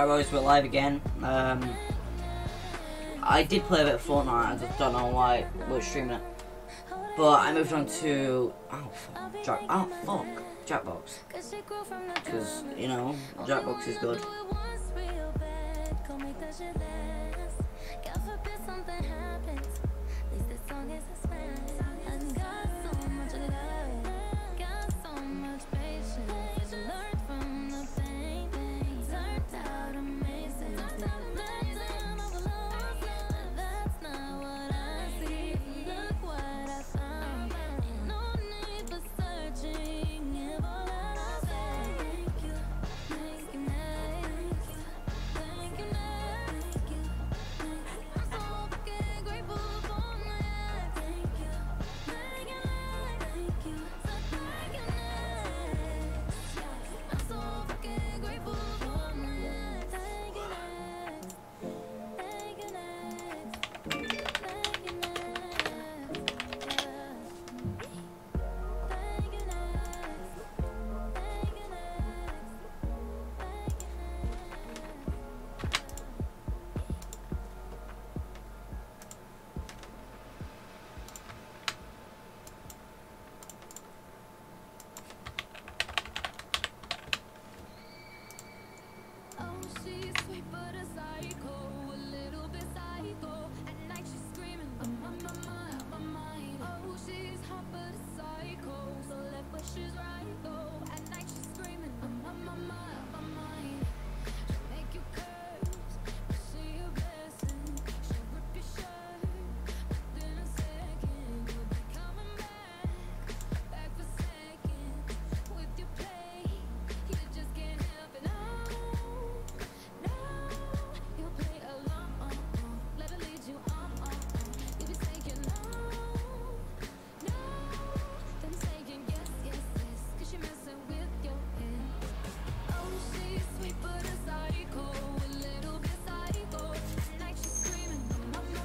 Rose, we're live again. I did play a bit of Fortnite, I just don't know why we're streaming it. But I moved on to Jackbox. Because, you know, Jackbox is good.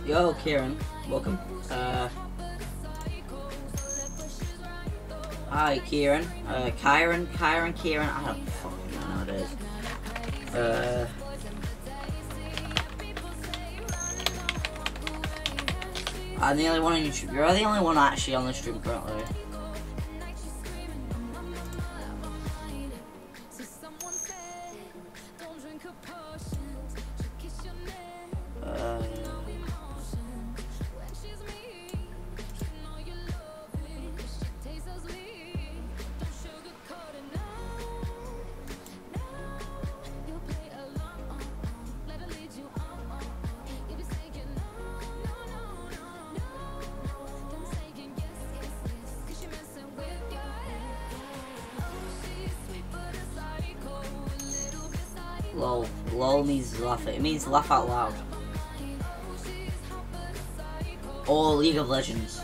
Yo, Kieran, welcome. Hi, Kieran. Kieran, I don't fucking know nowadays. I'm the only one on YouTube. You're the only one actually on the stream currently. LOL means laugh. It means laugh out loud. Or League of Legends.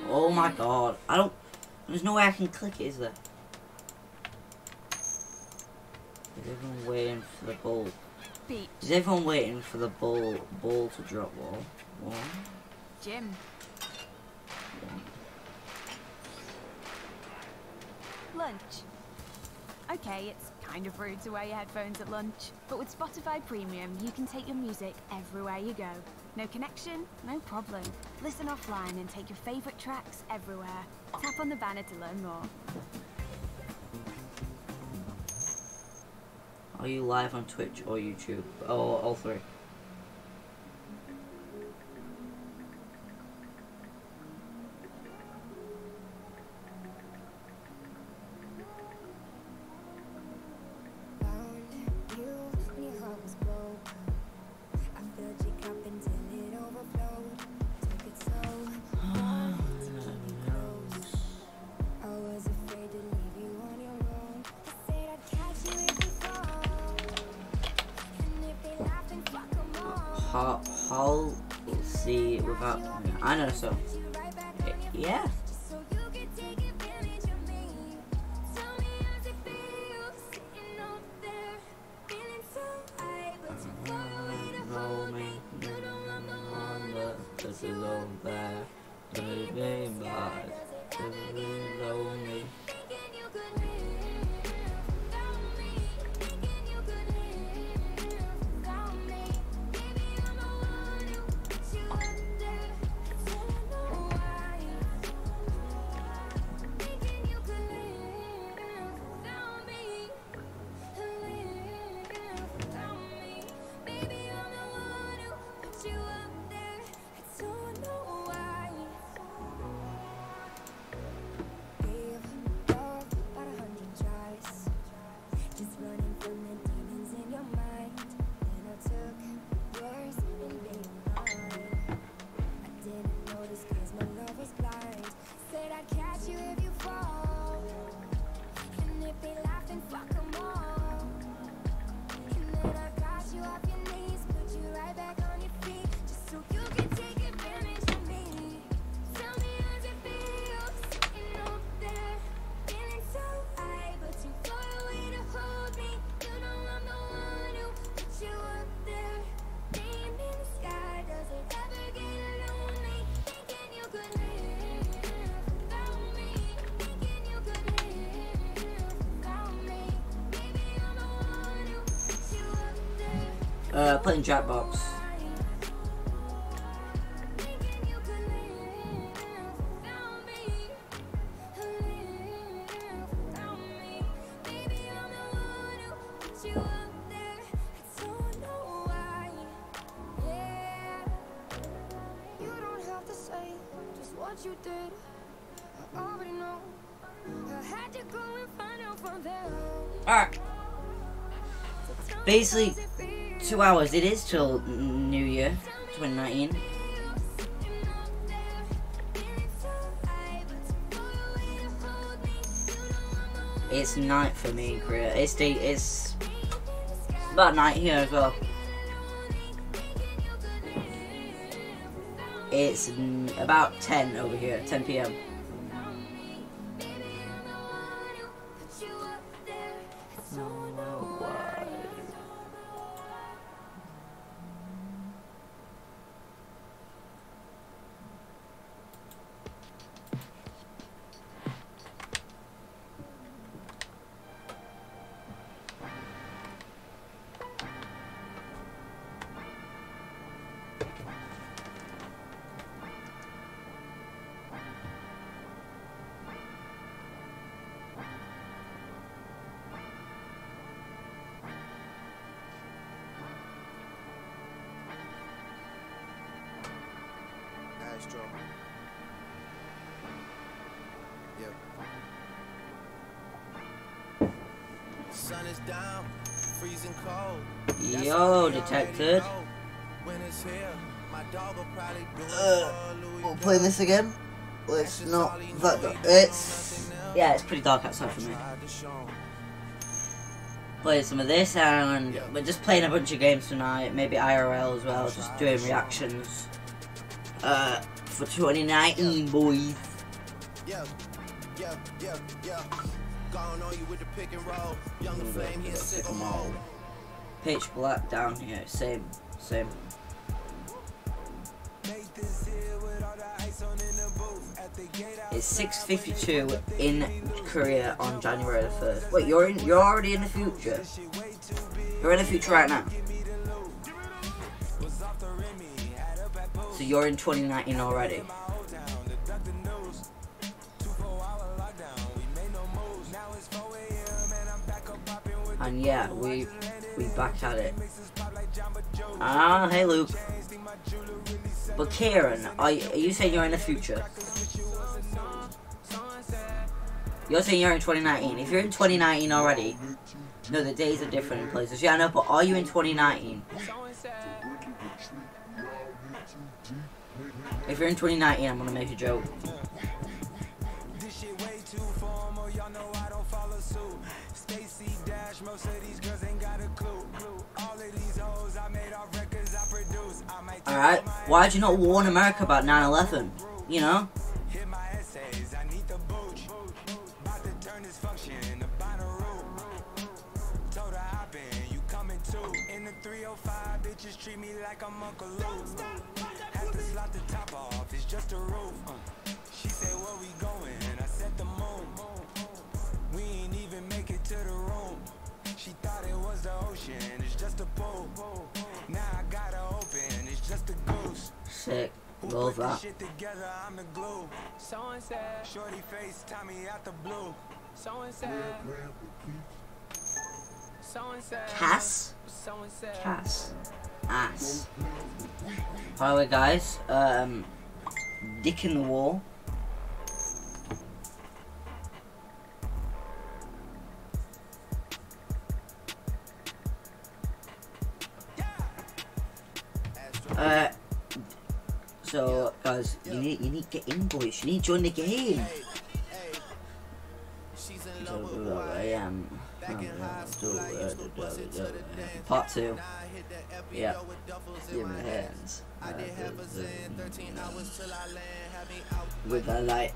Oh my god, there's no way I can click it, is there? Is everyone waiting for the ball? Is everyone waiting for the ball to drop? What? Jim. Lunch. Okay, it's kind of rude to wear your headphones at lunch, but with Spotify Premium, you can take your music everywhere you go. No connection? No problem. Listen offline and take your favorite tracks everywhere. Tap on the banner to learn more. Are you live on Twitch or YouTube? Oh, all three. Halsey without. I know so. Yeah. Playing Jackbox. Alright. Basically, 2 hours. It is till New Year, 2019. It's night for me in Korea. It's about night here as well. It's about 10 over here, 10 PM. Sun is down, freezing cold. Yo, detected. We'll play this again. Well, it's not that dark. It's pretty dark outside for me. Playing some of this, and we're just playing a bunch of games tonight. Maybe IRL as well, just doing reactions. For 2019, boys. Yeah. Gone on you with the pick and roll. Young flame here, sick of all. Pitch black down here, same. It's 6:52 in Korea on January the 1st. Wait, you're already in the future? You're in the future right now? So you're in 2019 already. And yeah, we back at it. Ah, hey Luke. But Kieran, are you saying you're in the future? You're saying you're in 2019. If you're in 2019 already, no, the days are different in places. Yeah, I know, but are you in 2019? If you're in 2019, I'm gonna make a joke. Alright, why'd you not warn America about 9/11? You know? Treat me like I'm Uncle Luke. Had to slot the top off, it's just a roof. She said, where we going? I said the moon. We ain't even make it to the room. She thought it was the ocean, it's just a pool. Now I gotta open, it's just a goose. Sick. Love that. Shit together, I'm the glue. Someone said, shorty face, Tommy out the blue. Someone said, Cass? Cass. Ass. By the way, guys, dick in the wall. So guys, you need to get in, boys. You need to join the game. So I am. Part 2. Yeah. Give me hands. With a light,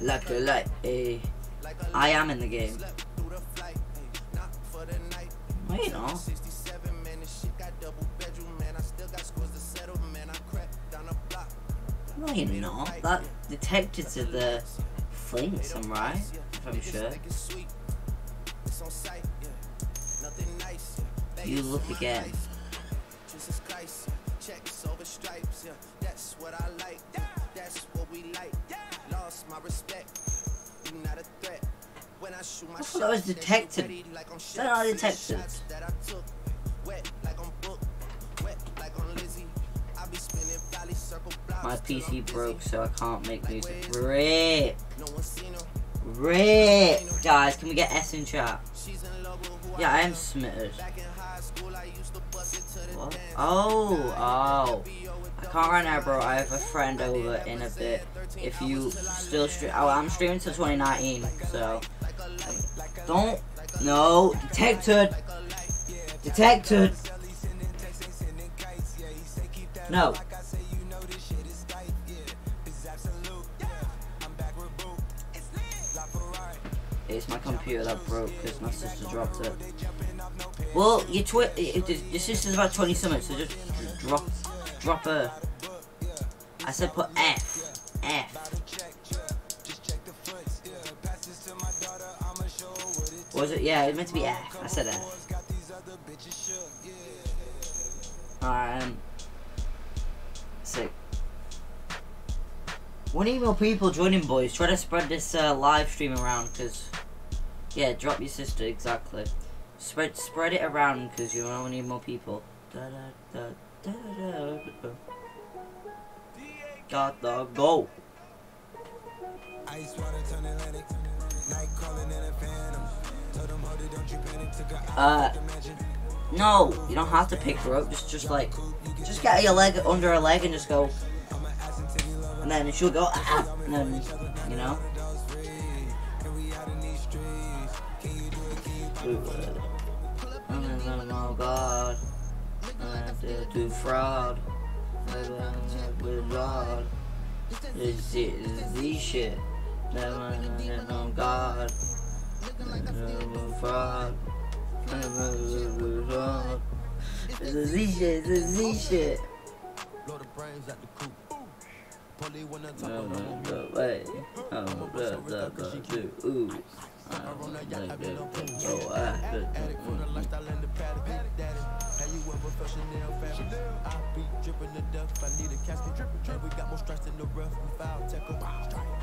like a light, I am in the game. Wait, no. No, you're not. That detected to the flinks, I'm right, if I'm sure. You look again. Checks over stripes, yeah, that's what I like, that's what we like. Lost my respect, you not a threat. When I shoot my shot, that was detected. Is that not detected? My PC broke, so I can't make music. Rip! Rip! Guys, can we get S in chat? Yeah, I am smittered. What? Oh. I can't right now, bro. I have a friend over in a bit. If you still stream... Oh, I'm streaming till 2019, so... Don't... No. Detected. Detected. No. It's my computer that broke because my sister dropped it. Well, your sister's about 20 something, so just drop her. I said put F. F. Was it? Yeah, it meant to be F. I said F. Alright, sick. We need more people joining, boys. Try to spread this live stream around, because... Yeah, drop your sister, exactly. Spread it around, because you know we need more people. Gotta go. No, you don't have to pick her up. Just get your leg under her leg and just go. And then she'll go, ah, and then, you know. Oh God, do fraud, with God, is the shit. Oh God, fraud, it's a Z shit, it's a Z shit. Wait, ooh. professional family. I be dripping to death. I need a casket. And we got more strikes in the rough. We foul tackle.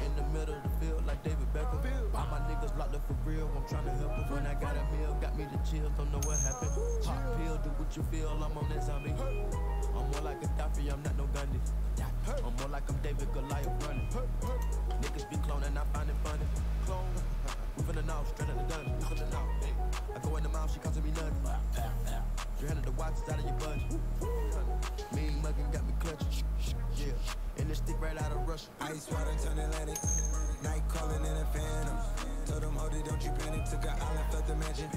In the middle of the field like David Beckham. All my niggas locked up for real. I'm trying to help them. When I got a meal, got me the chill. Don't know what happened. Pop pill, do what you feel. I'm on that zombie. I'm more like a Gaddafi. I'm not no Gandhi. I'm more like I'm David Goliath running. Niggas be cloning, I find it funny. We finna know, straight out the gun. We finna know. I go in the mouth, she costing me nothing. 300 the watch is out of your budget. Mean muggin' got me clutching. Yeah, and this stick right out of Russia. Ice water turn Atlantic. Night calling in a phantom. Told them, hold it, don't you panic. Took an island, felt the mansion.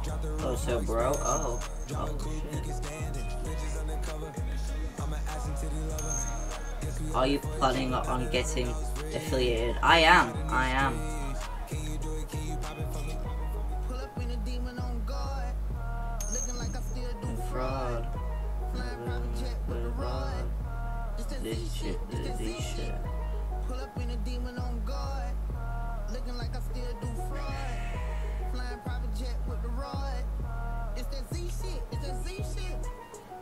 Drop the roof. Oh, so bro, oh shit. I'm an ass and titty lover. Are you planning on getting affiliated? I am. Fraud. This shit. Pull up in a demon on guard. Looking like I still do fraud. Flying private jet with the rod. It's that Z shit.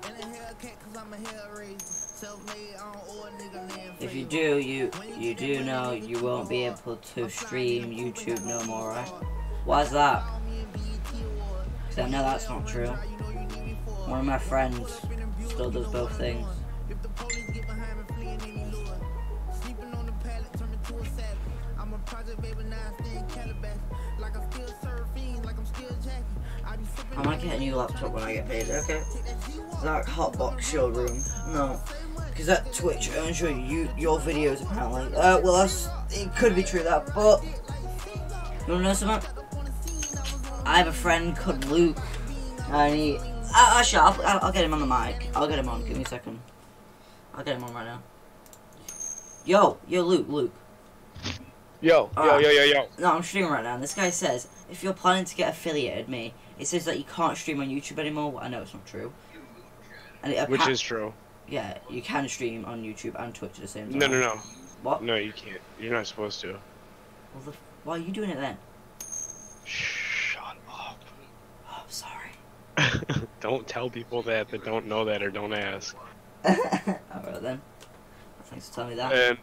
And a Hellcat cause I'm a Hellraiser. Self-made, I don't owe a nigga name. If you do, you do know you won't be able to stream YouTube no more, right? Why's that? Because I know that's not true. One of my friends still does both things. If the police get behind me, fleeing any lure. Sleeping on the pallet, turn me to a savage. I'm a project baby, now I stay in Calabash. Like I'm still surfing, like I'm still Jackie. I might get a new laptop when I get paid, okay? Is that Hotbox showroom? No. Because that Twitch owns your videos apparently. Well, it could be true that, but you wanna know something? I have a friend called Luke, and actually, I'll get him on the mic. I'll get him on. Give me a second. I'll get him on right now. Yo, Luke. Yo. No, I'm streaming right now, and this guy says, if you're planning to get affiliated me, it says that you can't stream on YouTube anymore. Well, I know it's not true. And Which is true. Yeah, you can stream on YouTube and Twitch at the same time. No. What? No, you can't. You're not supposed to. Well, why are you doing it then? Shut up. Oh, I'm sorry. Don't tell people that don't know that or don't ask. Alright then. Thanks for telling me that.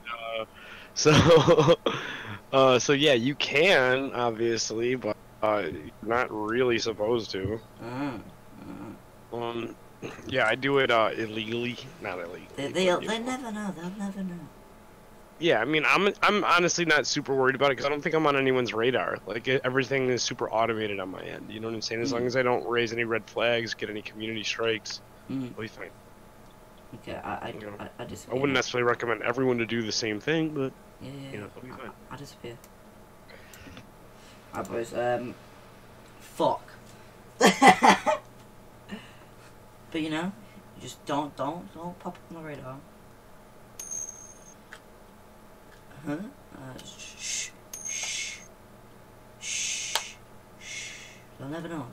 And so yeah, you can obviously, but you're not really supposed to. Yeah, I do it illegally, not illegally. They'll never know. They'll never know. Yeah, I mean, I'm honestly not super worried about it because I don't think I'm on anyone's radar. Like everything is super automated on my end. You know what I'm saying? As long as I don't raise any red flags, get any community strikes, I'll be fine. Okay, I disagree. I wouldn't necessarily recommend everyone to do the same thing, but you know, I'll be fine. I disappear. Alright, boys. Fuck. But you know, you just don't pop up on the radar. Huh? Shh. They'll never know.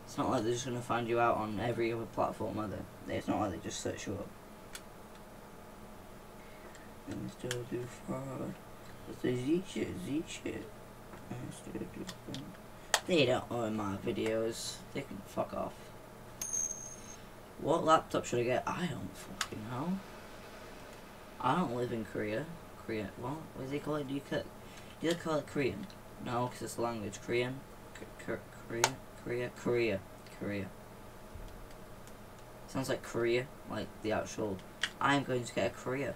It's not like they're just gonna find you out on every other platform, are they? It's not like they just search you up. And still do fraud. It's a Z shit. And still do fraud. They don't own my videos. They can fuck off. What laptop should I get? I don't fucking know. I don't live in Korea. What does he call it? Do you call it Korean? No, because it's the language. Korean? Korea. Sounds like Korea, like the actual. I'm going to get a Korea.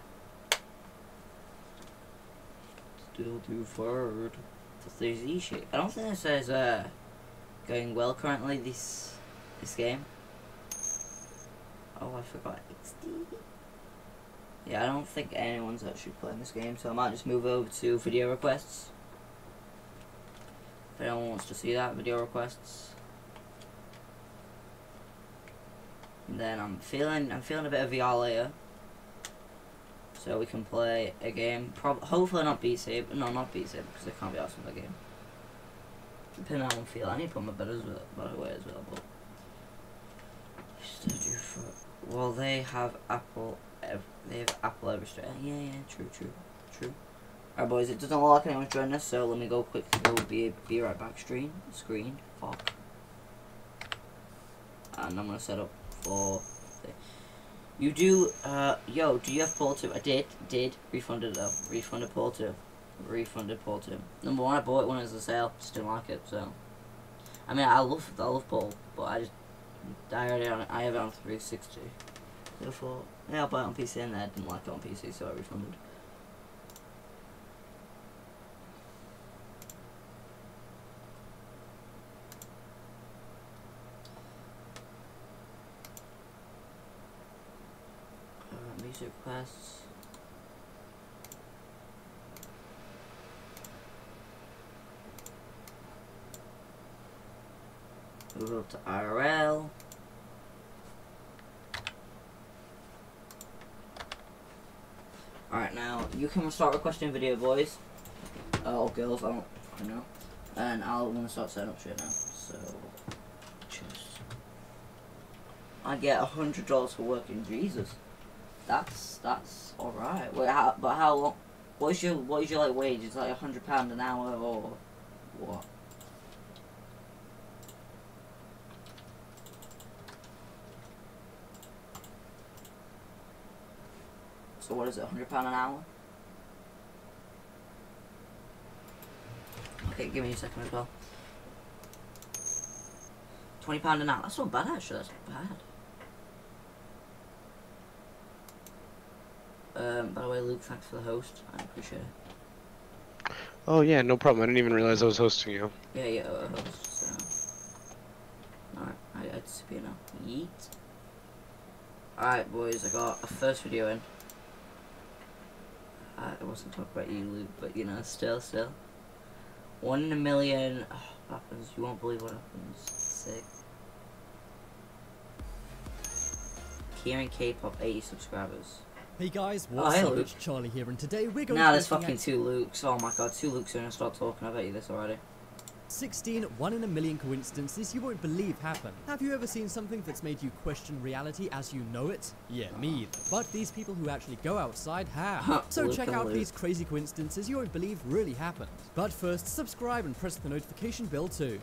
Still too far. There's easy shit. I don't think this is going well currently. This game. Oh, I forgot XD. Yeah, I don't think anyone's actually playing this game, so I might just move over to video requests. If anyone wants to see that, video requests. And then I'm feeling a bit of VR later, so we can play a game. Hopefully not Beat Saber. No, not Beat Saber, because it can't be awesome that game. Depending on how I feel, I need to put my bed as well, by the way, as well. But well, they have Apple. They have Apple every straight. Yeah, true. Alright, boys, it doesn't look like anyone's joining us, so let me go quick. We'll be right back. Screen. Fuck. and I'm gonna set up for. You do, yo, do you have Portal 2? I did, refunded though, refunded Portal 2. Number one, I bought it when it was a sale, just didn't like it, so. I mean, I love Portal, but I have it on 360. Therefore, yeah, I'll buy it on PC and I didn't like it on PC, so I refunded. Music requests. Move up to IRL. Alright, now you can start requesting video, boys. Or girls, I don't know. And I'll want to start setting up shit now. So, just. I get $100 for working. Jesus. That's alright. Wait, but how long? What is your like wage? It's like £100 an hour or what? So what is it? £100 an hour? Okay, give me a second as well. £20 an hour. That's not bad actually. That's not bad. By the way, Luke, thanks for the host. I appreciate it. Oh yeah, no problem. I didn't even realize I was hosting you. Yeah, host. So. Alright, I disappear now. Yeet. Alright, boys, I got a first video in. I wasn't talking about you, Luke, but you know, still. 1 in a million. Oh, what happens? You won't believe what happens. Sick. Kieran K-pop 80 subscribers. Hey guys, what's up? It's Charlie here, and today we're going to there's fucking 2 Lukes. Oh my god, 2 Lukes are gonna start talking. I bet you this already. 16 1 in a million coincidences you won't believe happen. Have you ever seen something that's made you question reality as you know it? Yeah, me either. But these people who actually go outside have. So check out these crazy coincidences you won't believe really happened. But first, subscribe and press the notification bell too.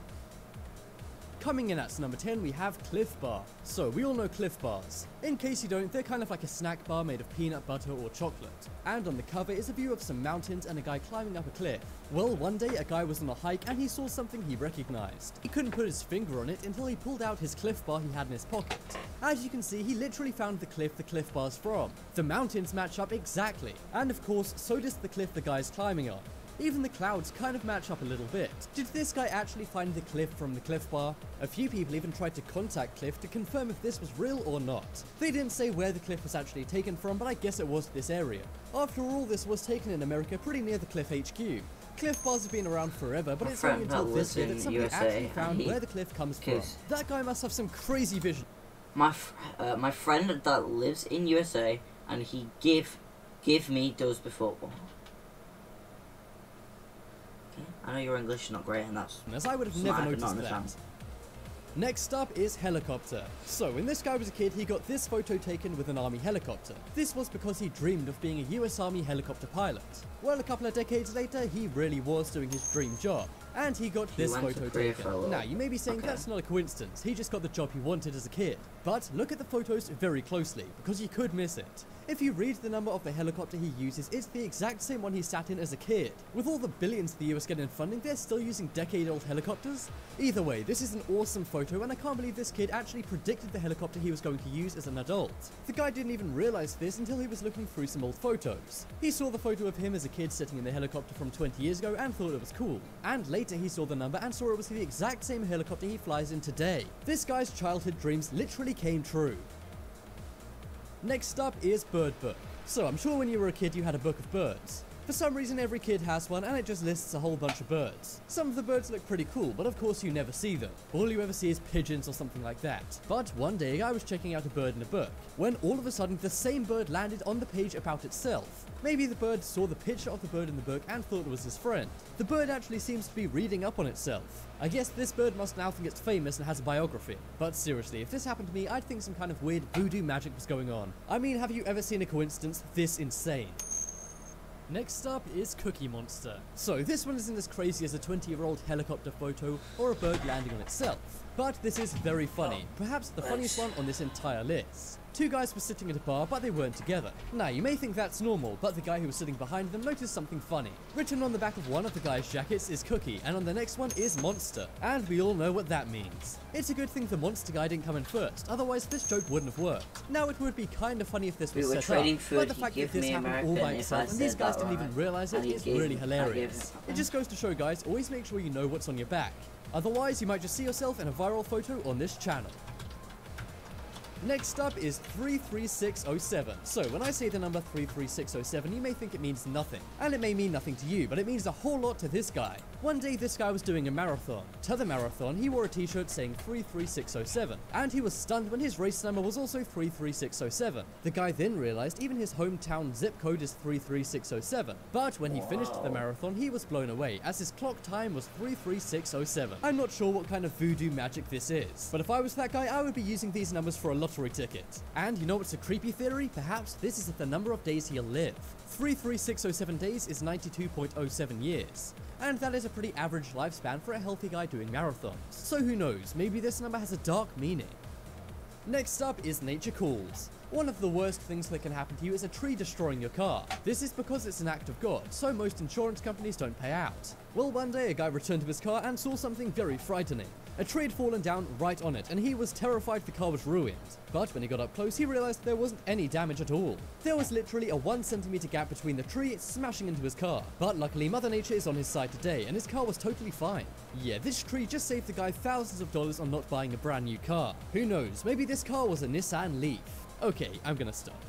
Coming in at number 10, we have Cliff Bar. So, we all know Cliff Bars. In case you don't, they're kind of like a snack bar made of peanut butter or chocolate. And on the cover is a view of some mountains and a guy climbing up a cliff. Well, one day a guy was on a hike and he saw something he recognized. He couldn't put his finger on it until he pulled out his Cliff Bar he had in his pocket. As you can see, he literally found the Cliff Bar's from. The mountains match up exactly. And of course, so does the cliff the guy's climbing on. Even the clouds kind of match up a little bit. Did this guy actually find the cliff from the Cliff Bar? A few people even tried to contact Cliff to confirm if this was real or not. They didn't say where the cliff was actually taken from, but I guess it was this area. After all, this was taken in America pretty near the Cliff HQ. Cliff Bars have been around forever, but it's only until this year that somebody actually found where the cliff comes from. That guy must have some crazy vision. My friend that lives in USA, and he give me those before. I know your English is not great, and that's... As I would have never noticed that. Next up is helicopter. So, when this guy was a kid, he got this photo taken with an army helicopter. This was because he dreamed of being a US Army helicopter pilot. Well, a couple of decades later, he really was doing his dream job. And he got this photo taken. Now, you may be saying that's not a coincidence, he just got the job he wanted as a kid. But look at the photos very closely, because you could miss it. If you read the number of the helicopter he uses, it's the exact same one he sat in as a kid. With all the billions the US get in funding, they're still using decade-old helicopters? Either way, this is an awesome photo, and I can't believe this kid actually predicted the helicopter he was going to use as an adult. The guy didn't even realize this until he was looking through some old photos. He saw the photo of him as a kid sitting in the helicopter from 20 years ago and thought it was cool. And later he saw the number and saw it was the exact same helicopter he flies in today. This guy's childhood dreams literally came true. Next up is Bird Book. So I'm sure when you were a kid you had a book of birds. For some reason every kid has one and it just lists a whole bunch of birds. Some of the birds look pretty cool, but of course you never see them. All you ever see is pigeons or something like that. But one day I was checking out a bird in a book, when all of a sudden the same bird landed on the page about itself. Maybe the bird saw the picture of the bird in the book and thought it was his friend. The bird actually seems to be reading up on itself. I guess this bird must now think it's famous and has a biography. But seriously, if this happened to me, I'd think some kind of weird voodoo magic was going on. I mean, have you ever seen a coincidence this insane? Next up is Cookie Monster. So this one isn't as crazy as a 20-year-old helicopter photo or a bird landing on itself, but this is very funny, perhaps the funniest one on this entire list. Two guys were sitting at a bar, but they weren't together. Now, you may think that's normal, but the guy who was sitting behind them noticed something funny. Written on the back of one of the guy's jackets is Cookie, and on the next one is Monster. And we all know what that means. It's a good thing the Monster guy didn't come in first, otherwise this joke wouldn't have worked. Now, it would be kind of funny if this was set up, but the fact that this happened all by itself and these guys didn't even realize it is really hilarious. It just goes to show, guys, always make sure you know what's on your back. Otherwise, you might just see yourself in a viral photo on this channel. Next up is 33607. So when I say the number 33607, you may think it means nothing. And it may mean nothing to you, but it means a whole lot to this guy. One day this guy was doing a marathon. To the marathon, he wore a t-shirt saying 33607. And he was stunned when his race number was also 33607. The guy then realized even his hometown zip code is 33607. But when he finished the marathon, he was blown away as his clock time was 33607. I'm not sure what kind of voodoo magic this is, but if I was that guy, I would be using these numbers for a lottery ticket. And you know what's a creepy theory? Perhaps this is the number of days he'll live. 33607 days is 92.07 years. And that is a pretty average lifespan for a healthy guy doing marathons. So who knows, maybe this number has a dark meaning. Next up is Nature Calls. One of the worst things that can happen to you is a tree destroying your car. This is because it's an act of God, so most insurance companies don't pay out. Well, one day a guy returned to his car and saw something very frightening. A tree had fallen down right on it, and he was terrified the car was ruined. But when he got up close, he realized there wasn't any damage at all. There was literally a 1 centimeter gap between the tree smashing into his car. But luckily, Mother Nature is on his side today, and his car was totally fine. Yeah, this tree just saved the guy thousands of dollars on not buying a brand new car. Who knows, maybe this car was a Nissan Leaf. Okay, I'm gonna stop.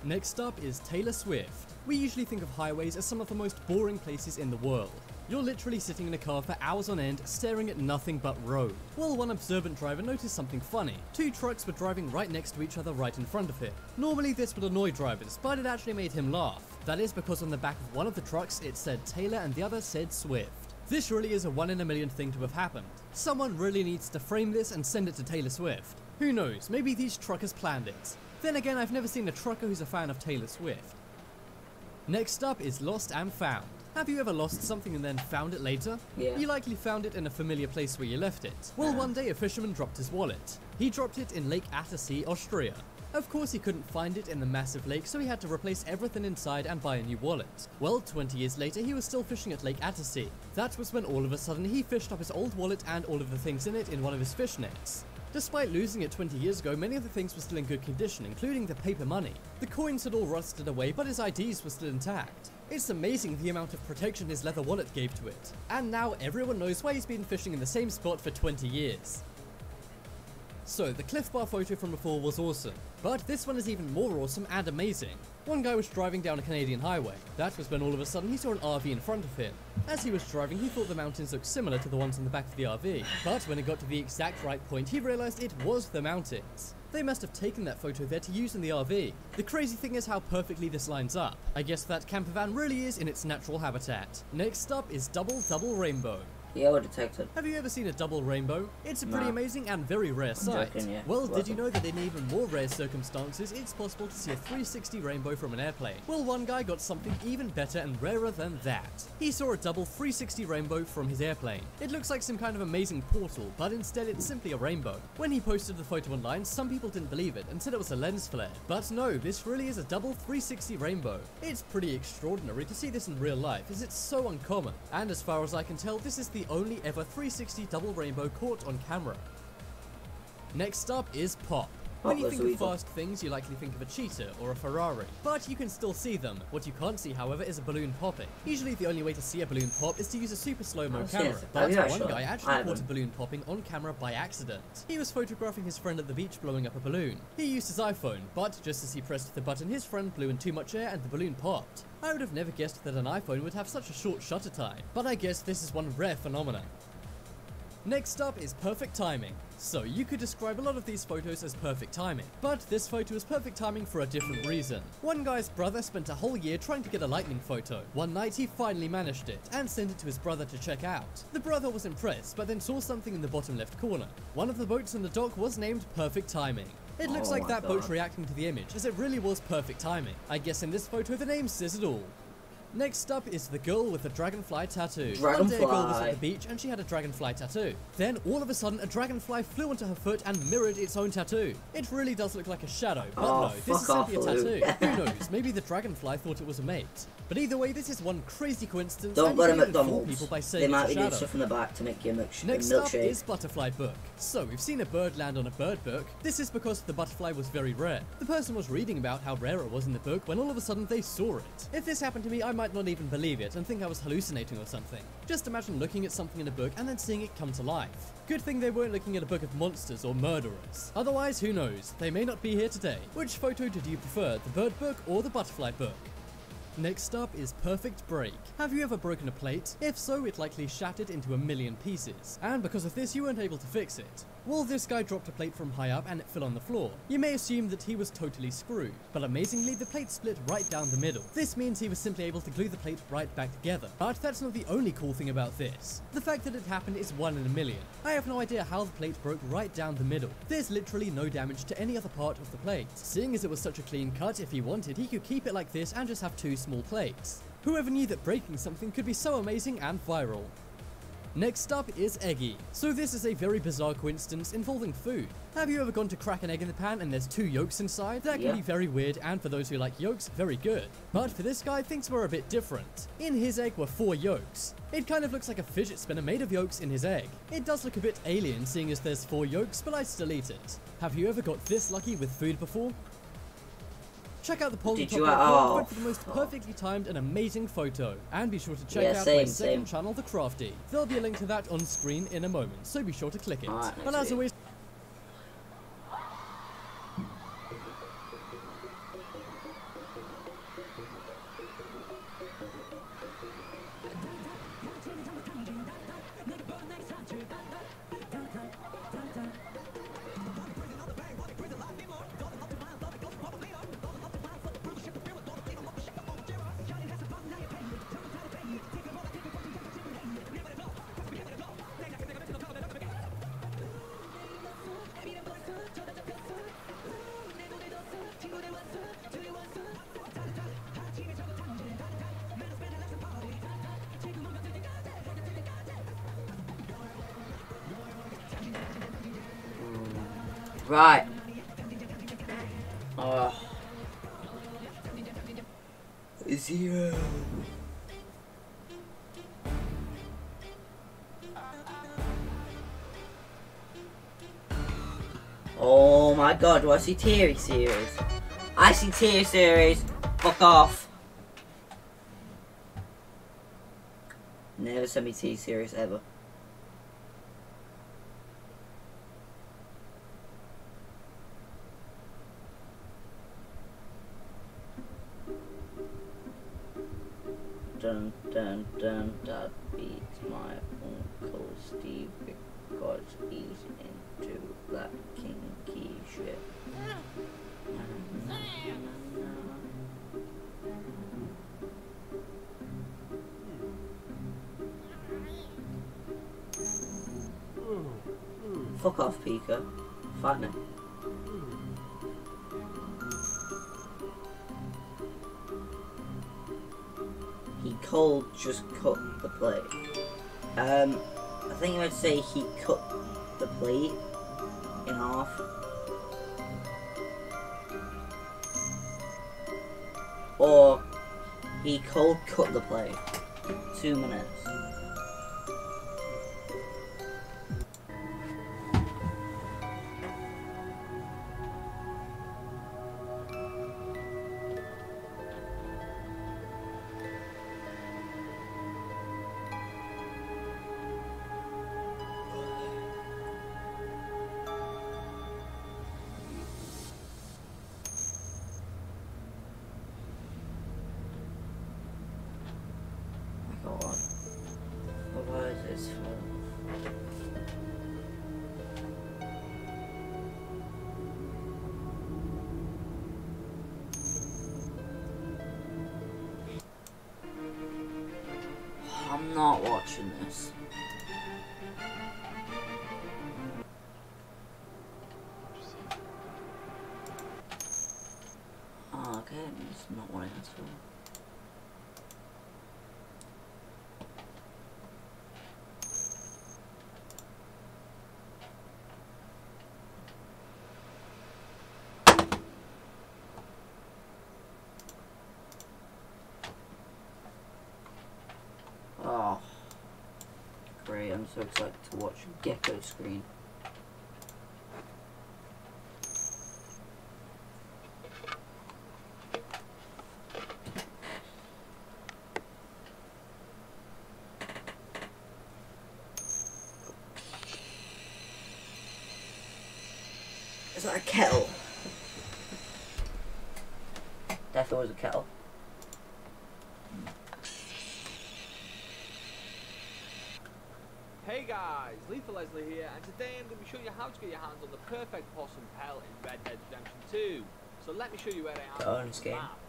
Next up is Taylor Swift. We usually think of highways as some of the most boring places in the world. You're literally sitting in a car for hours on end, staring at nothing but road. Well, one observant driver noticed something funny. Two trucks were driving right next to each other right in front of him. Normally this would annoy drivers, but it actually made him laugh. That is because on the back of one of the trucks it said Taylor and the other said Swift. This really is a 1 in a million thing to have happened. Someone really needs to frame this and send it to Taylor Swift. Who knows, maybe these truckers planned it. Then again, I've never seen a trucker who's a fan of Taylor Swift. Next up is Lost and Found. Have you ever lost something and then found it later? Yeah. You likely found it in a familiar place where you left it. Well, one day a fisherman dropped his wallet. He dropped it in Lake Attersee, Austria. Of course he couldn't find it in the massive lake, so he had to replace everything inside and buy a new wallet. Well, 20 years later he was still fishing at Lake Attersee. That was when all of a sudden he fished up his old wallet and all of the things in it in one of his fish nets. Despite losing it 20 years ago, many of the things were still in good condition, including the paper money. The coins had all rusted away, but his IDs were still intact. It's amazing the amount of protection his leather wallet gave to it. And now everyone knows why he's been fishing in the same spot for 20 years. So, the Cliff Bar photo from before was awesome, but this one is even more awesome and amazing. One guy was driving down a Canadian highway. That was when all of a sudden he saw an RV in front of him. As he was driving, he thought the mountains looked similar to the ones on the back of the RV, but when it got to the exact right point, he realized it was the mountains. They must have taken that photo there to use in the RV. The crazy thing is how perfectly this lines up. I guess that camper van really is in its natural habitat. Next up is Double Rainbow. Yeah, we're detected. Have you ever seen a double rainbow? It's a pretty amazing and very rare sight. Joking, yeah. Well, did you know that in even more rare circumstances, it's possible to see a 360 rainbow from an airplane? Well, one guy got something even better and rarer than that. He saw a double 360 rainbow from his airplane. It looks like some kind of amazing portal, but instead it's simply a rainbow. When he posted the photo online, some people didn't believe it and said it was a lens flare. But no, this really is a double 360 rainbow. It's pretty extraordinary to see this in real life, as it's so uncommon. And as far as I can tell, this is the only ever 360 double rainbow caught on camera. Next up is Pop. When you think of fast things, you likely think of a cheetah or a Ferrari, but you can still see them. What you can't see, however, is a balloon popping. Usually the only way to see a balloon pop is to use a super slow-mo camera, but one guy actually caught a balloon popping on camera by accident. He was photographing his friend at the beach blowing up a balloon. He used his iPhone, but just as he pressed the button, his friend blew in too much air and the balloon popped. I would have never guessed that an iPhone would have such a short shutter time, but I guess this is one rare phenomenon. Next up is perfect timing. So you could describe a lot of these photos as perfect timing, but this photo is perfect timing for a different reason. One guy's brother spent a whole year trying to get a lightning photo. One night he finally managed it and sent it to his brother to check out. The brother was impressed, but then saw something in the bottom left corner. One of the boats on the dock was named Perfect Timing. It looks Oh like my that boat's God. reacting to the image, as it really was perfect timing. I guess in this photo the name says it all. Next up is the girl with the dragonfly tattoo. One day a girl was at the beach and she had a dragonfly tattoo. Then all of a sudden a dragonfly flew onto her foot and mirrored its own tattoo. It really does look like a shadow, but Oh, no, this is fuck simply a off, tattoo. Who knows, maybe the dragonfly thought it was a mate. But either way, this is one crazy coincidence. Don't and go you to can even fool McDonald's. people by They saying might it's be a doing shadow. stuff in the back to make you a Next up milkshake. is butterfly book. So we've seen a bird land on a bird book. This is because the butterfly was very rare. The person was reading about how rare it was in the book when all of a sudden they saw it. If this happened to me, I might not even believe it and think I was hallucinating or something. Just imagine looking at something in a book and then seeing it come to life. Good thing they weren't looking at a book of monsters or murderers. Otherwise, who knows? They may not be here today. Which photo did you prefer, the bird book or the butterfly book? Next up is perfect break. Have you ever broken a plate? If so, it likely shattered into a million pieces. And because of this, you weren't able to fix it. Well, this guy dropped a plate from high up and it fell on the floor. You may assume that he was totally screwed, but amazingly, the plate split right down the middle. This means he was simply able to glue the plate right back together. But that's not the only cool thing about this. The fact that it happened is 1 in a million. I have no idea how the plate broke right down the middle. There's literally no damage to any other part of the plate. Seeing as it was such a clean cut, if he wanted, he could keep it like this and just have 2 small plates. Whoever knew that breaking something could be so amazing and viral? Next up is Eggy. So this is a very bizarre coincidence involving food. Have you ever gone to crack an egg in the pan and there's 2 yolks inside? That can Yeah. be very weird, and for those who like yolks, very good. But for this guy, things were a bit different. In his egg were 4 yolks. It kind of looks like a fidget spinner made of yolks in his egg. It does look a bit alien seeing as there's 4 yolks, but I'd still eat it. Have you ever got this lucky with food before? Check out the poll on Did top you- right oh, corner for the most perfectly timed and amazing photo. And be sure to check Yeah, out my same, second same. channel, The Crafty. There'll be a link to that on screen in a moment, so be sure to click it. Alright, But let's as see. always, Right. Zero. Oh my god, do I see Teary series? I see Teary series. Fuck off. Never send me T series ever. Dun dun dun, that beats my Uncle Steve because he's into that kinky shit. Fuck off, Pika. Fight me. He cold just cut the plate. I think I would say he cut the plate in half. Or he cold cut the plate. 2 minutes. God. What is this for? I'm not watching this. That's not what I asked for. Oh, great, I'm so excited to watch Gecko screen. Is that a kettle? Definitely was a kettle. Hey guys, Lethal Leslie here, and today I'm going to be showing you how to get your hands on the perfect possum pelt in Red Dead Redemption 2. So let me show you where I am on the map.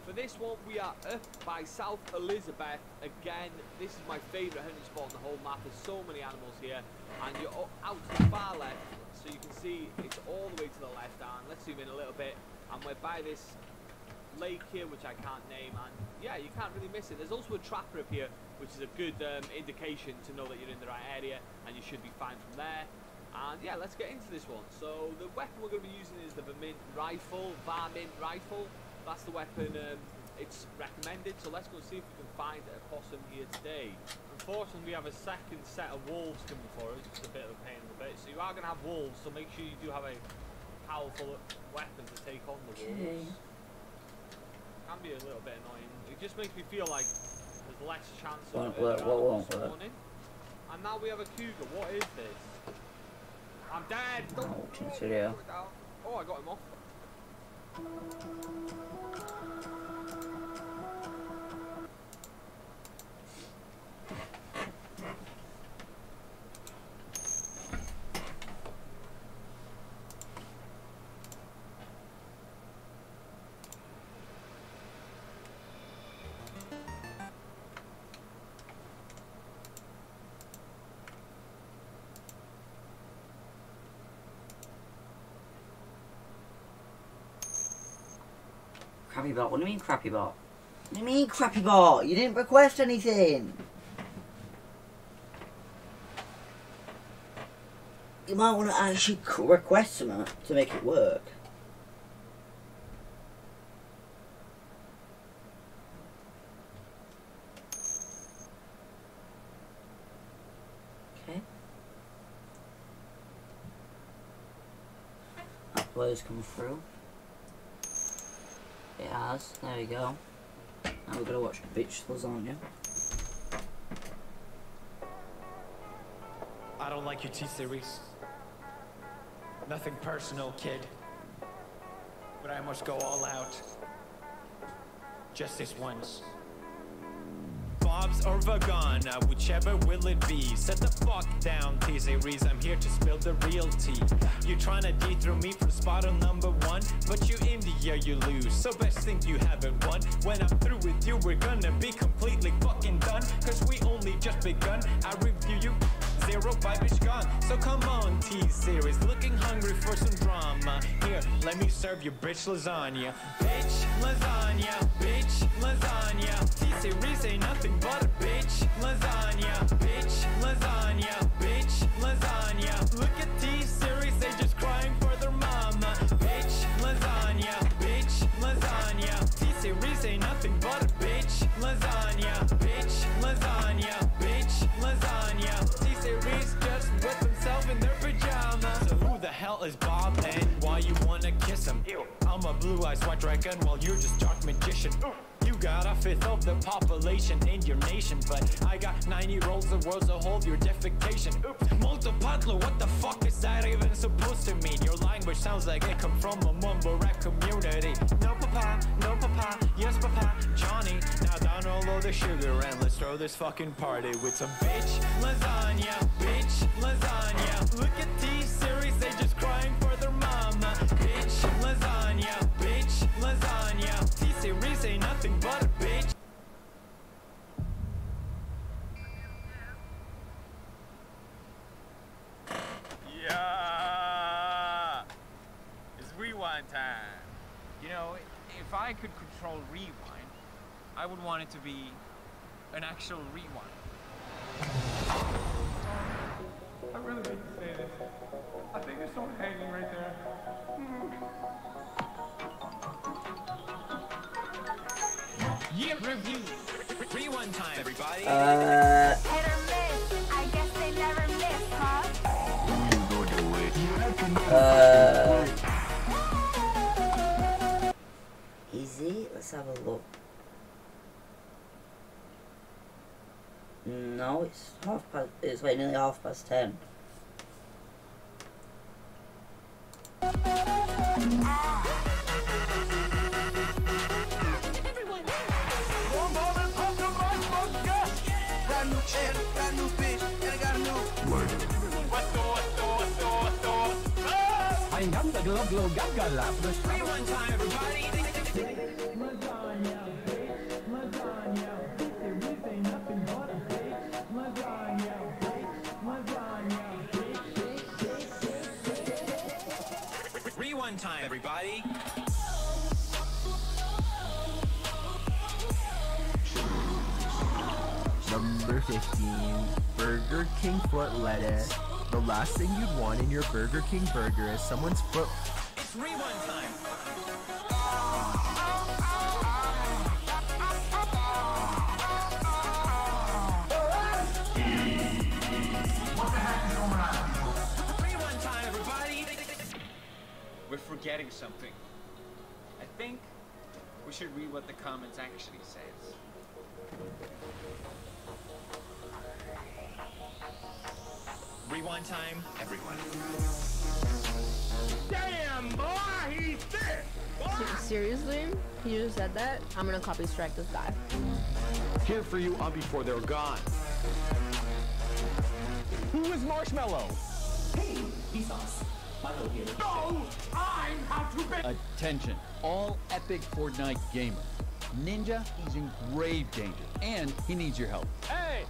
For this one, we are up by South Elizabeth. Again, this is my favourite hunting spot on the whole map. There's so many animals here, and you're out to the far left, so you can see it's all the way to the left. And let's zoom in a little bit, and we're by this lake here, which I can't name, and yeah, you can't really miss it. There's also a trapper up here, which is a good indication to know that you're in the right area, and you should be fine from there. And yeah, let's get into this one. So the weapon we're going to be using is the Vermint rifle. That's the weapon. It's recommended. So let's go see if we can find a possum here today. Unfortunately, we have a second set of wolves coming for us. It's a bit of a pain in the butt. So you are going to have wolves. So make sure you do have a powerful weapon to take on the wolves. Can be a little bit annoying. It just makes me feel like there's less chance of spawning. And now we have a cougar. What is this? I'm dead. Oh, I got him off. Crappy bot? What do you mean crappy bot? What do you mean crappy bot? You didn't request anything. You might want to actually request something to make it work. Okay. Uploads come through. It has. There we go. Now we're gonna watch Bitch Lasagna. I don't like your T-Series. Nothing personal, kid. But I must go all out. Just this once. Bob's or Vagana, whichever will it be. Set the fuck down, T-Series. I'm here to spill the real tea. You tryna dethrone me from spot on #1, but you in the air you lose. So best think you haven't won. When I'm through with you, we're gonna be completely fucking done. Cause we only just begun. I review you. 0 vibe is gone. So come on, T-Series. Looking hungry for some drama. Here, let me serve you bitch lasagna. Bitch lasagna. Bitch lasagna. T-Series ain't nothing but a bitch lasagna. Bitch lasagna. Bitch lasagna. Look at T-Series, they just crying for their mama. Bitch lasagna. Bitch lasagna. T-Series ain't nothing but a bitch lasagna. Bitch lasagna. Bitch lasagna. T-Series just whip himself in their pajamas. So who the hell is Bob and why you wanna kiss him? Ew. I'm a blue-eyed white dragon while you're just dark magician. Ooh. You got a fifth of the population in your nation, but I got 90 rolls the world's a whole your defecation. Oops, multipatlo, what the fuck is that even supposed to mean? Your language sounds like it come from a mumble rap community. No papa, yes papa, Johnny. Now down all of the sugar and let's throw this fucking party with some bitch lasagna, bitch lasagna. Look at T-Series, they just crying for their mama. Bitch lasagna, bitch lasagna. T-Series ain't nothing but a bitch. Yeah, it's rewind time. You know, if if I could control rewind, I would want it to be an actual rewind. I really hate to say this. I think there's someone hanging right there. Year review. Rewind time, everybody. Hit or miss. I guess they never miss, huh? Easy. Let's have a look. No, it's it's like nearly 10:30. Rewind time, everybody. Rewind time, everybody. Number 15, Burger King foot lettuce. The last thing you'd want in your Burger King burger is someone's foot. It's rewind time. What the heck is going on? Rewind time, everybody. We're forgetting something. I think we should read what the comments actually says. Rewind time, everyone. Damn, boy, he's thick. Seriously? You just said that? I'm gonna copy strike this guy. Here for you on before they're gone. Who is Marshmallow? Hey, Vsauce. Milo here. No, I'm how to bet. Attention, all epic Fortnite gamers. Ninja is in grave danger, and he needs your help. Hey!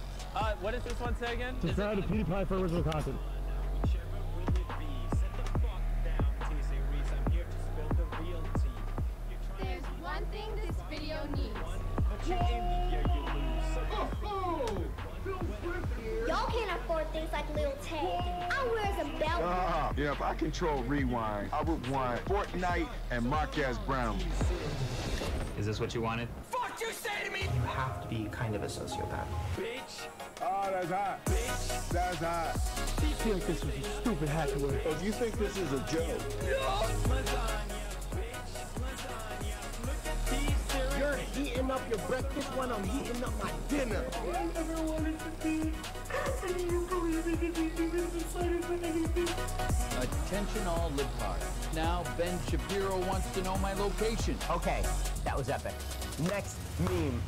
What does this one say again? Subscribe to PewDiePie for original content. There's one thing this video needs. Y'all can't afford things like Lil Tay. I wear a belt. Yeah, if I control Rewind, I would want Fortnite and Marquez Brown. Is this what you wanted? Fuck you say to me! You have to be kind of a sociopath. Bitch! Oh, that's hot. Bitch! That's hot. I feel like this was a stupid hack to wear. Oh, do you think this is a joke? You're heating up your breakfast when I'm heating up my dinner. I never wanted to be. I didn't even believe he could be this excited for anything. Attention all libtards. Now Ben Shapiro wants to know my location. Okay, that was epic. Next meme.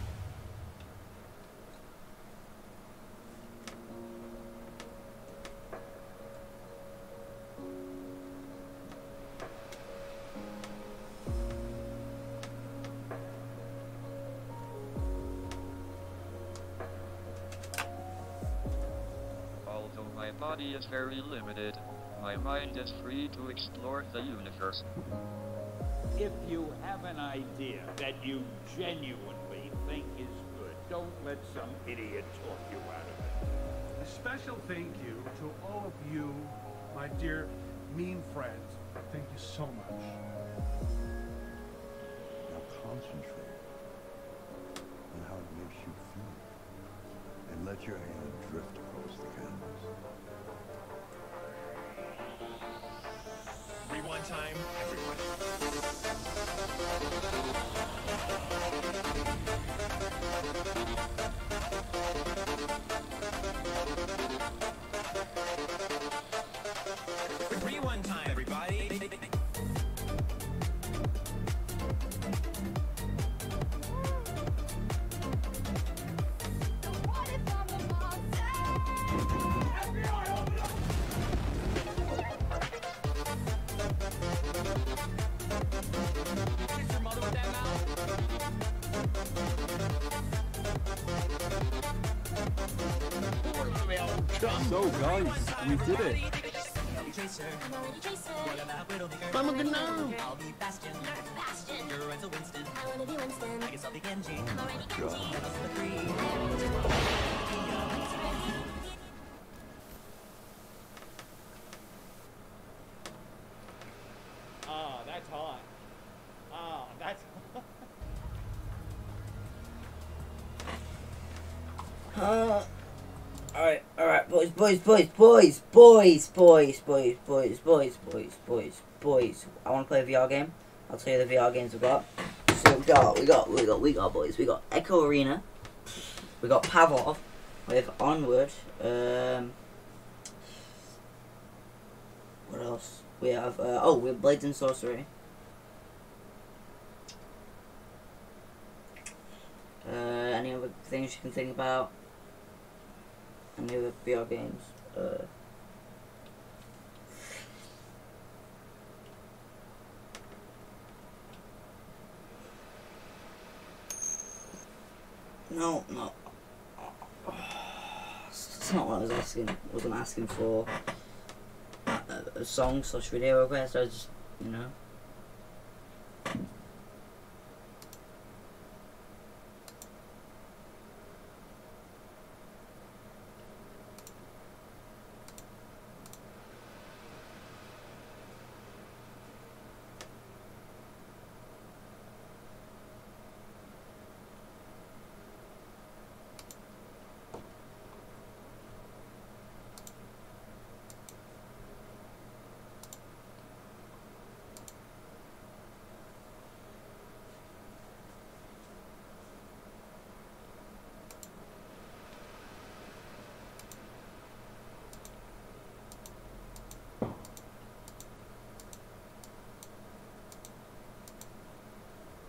Although my body is very limited, my mind is free to explore the universe. If you have an idea that you genuinely think is good, don't let some idiot talk you out of it. A special thank you to all of you, my dear meme friends. Thank you so much. Now concentrate on how it makes you feel, and let your hand drift across the canvas. Rewind time, everyone. Rewind time, everybody. So guys, we did it. Tracer. I'm already Tracer. What about Widowmaker? I'm a gnome. I'll be Bastion. You're Bastion. You're Renzo Winston. I wanna be Winston. I guess I'll be Genji. I'm already Genji. Ah, that's hot. Ah, that's Alright, boys. I want to play a VR game. I'll tell you the VR games we've got. So we got boys. We got Echo Arena. We got Pavlov. We have Onward. What else? We have we have Blades and Sorcery. Any other things you can think about? Any other VR games? No. That's not what I was asking. I wasn't asking for a song / video request. I was just, you know.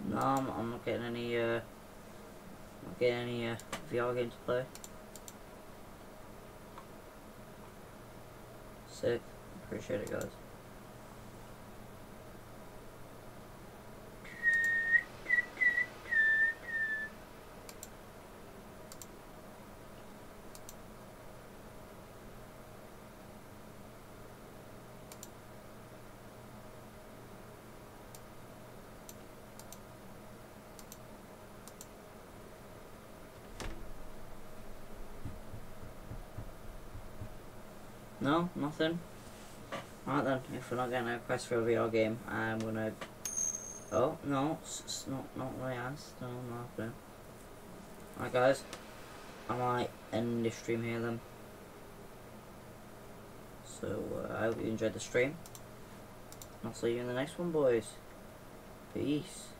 No, I'm not getting any VR game to play. Sick. Appreciate it, guys. No, nothing. Alright then, if we're not getting a request for a VR game, I'm gonna... Oh, no, it's not what I asked. No, not happening. Alright guys, I might end this stream here then. So, I hope you enjoyed the stream. I'll see you in the next one, boys. Peace.